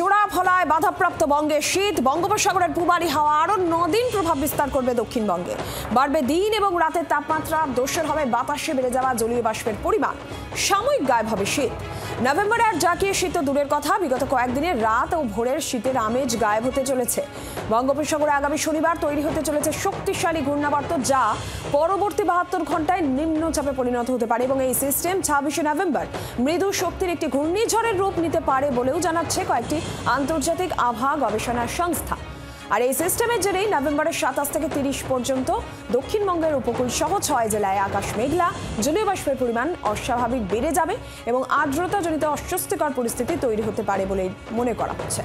জোড়া ফলায় বাধাপ্রাপ্ত বঙ্গে শীত। বঙ্গোপসাগরের পূবালি হাওয়া আরো 9 দিন প্রভাব বিস্তার করবে দক্ষিণবঙ্গে। বাড়বে দিন এবং রাতের তাপমাত্রা, দোষের হবে বাতাসে বেড়ে যাওয়া জলীয় বাষ্পের পরিমাণ। সাময়িক গায়েব হবে শীত। নভেম্বরে আর জাকিয়ে শীত তো দূরের কথা, বিগত কয়েকদিনের রাত ও ভোরের শীতের আমেজ গায়েব হতে চলেছে। বঙ্গোপসাগরে আগামী শনিবার তৈরি হতে চলেছে শক্তিশালী ঘূর্ণাবর্ত, যা পরবর্তী 72 ঘন্টায় নিম্নচাপে পরিণত হতে পারে এবং এই সিস্টেম 26শে নভেম্বর মৃদু শক্তির একটি ঘূর্ণিঝড়ের রূপ নিতে পারে বলেও জানাচ্ছে কয়েকটি আন্তর্জাতিক আবহাওয়া গবেষণা সংস্থা। আর এই সিস্টেমের জেরেই নভেম্বরের 27 থেকে 30 পর্যন্ত দক্ষিণবঙ্গের উপকূল সহ 6 জেলায় আকাশ মেঘলা, জলীয় বাষ্পের পরিমাণ অস্বাভাবিক বেড়ে যাবে এবং আর্দ্রতাজনিত অস্বস্তিকর পরিস্থিতি তৈরি হতে পারে বলে মনে করা হচ্ছে।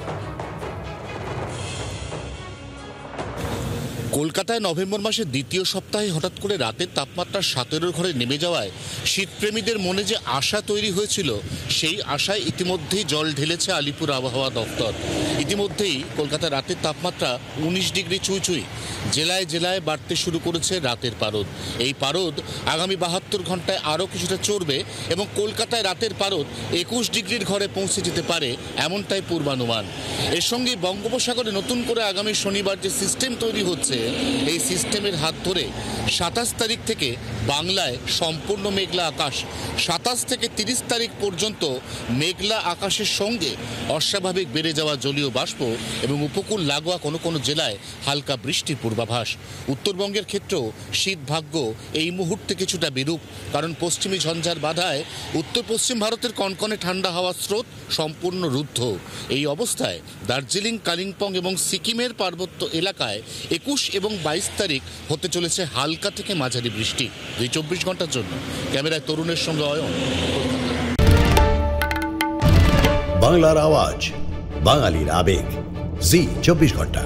কলকাতায় নভেম্বর মাসের দ্বিতীয় সপ্তাহে হঠাৎ করে রাতের তাপমাত্রা 17 ঘরে নেমে যাওয়ায় শীতপ্রেমীদের মনে যে আশা তৈরি হয়েছিল, সেই আশায় ইতিমধ্যেই জল ঢেলেছে আলিপুর আবহাওয়া দপ্তর। ইতিমধ্যেই কলকাতার রাতের তাপমাত্রা 19 ডিগ্রি ছুঁই। জেলায় জেলায় বাড়তে শুরু করেছে রাতের পারদ। এই পারদ আগামী 72 ঘন্টায় আরও কিছুটা চড়বে এবং কলকাতায় রাতের পারদ 21 ডিগ্রির ঘরে পৌঁছে যেতে পারে, এমনটাই পূর্বানুমান। এর সঙ্গে বঙ্গোপসাগরে নতুন করে আগামী শনিবার যে সিস্টেম তৈরি হচ্ছে, এই সিস্টেমের হাত ধরে 27 তারিখ থেকে বাংলায় সম্পূর্ণ মেঘলা আকাশ। 27 থেকে 30 তারিখ পর্যন্ত মেঘলা আকাশের সঙ্গে অস্বাভাবিক বেড়ে যাওয়া জলীয় বাষ্প এবং উপকূল লাগোয়া কোনো কোনো জেলায় হালকা বৃষ্টির পূর্বাভাস। উত্তরবঙ্গের ক্ষেত্রেও শীত ভাগ্য এই মুহূর্তে কিছুটা বিরূপ, কারণ পশ্চিমী ঝঞ্ঝার বাধায় উত্তর পশ্চিম ভারতের কনকনে ঠান্ডা হাওয়ার স্রোত সম্পূর্ণ রুদ্ধ। এই অবস্থায় দার্জিলিং, কালিম্পং এবং সিকিমের পার্বত্য এলাকায় 21 এবং 22 তারিখ হতে চলেছে হালকা থেকে মাঝারি বৃষ্টি। 24 ঘন্টার জন্য ক্যামেরায় তরুণের সঙ্গে অয়ন। বাংলার আওয়াজ, বাঙালির আবেগ, জি 24 ঘন্টা।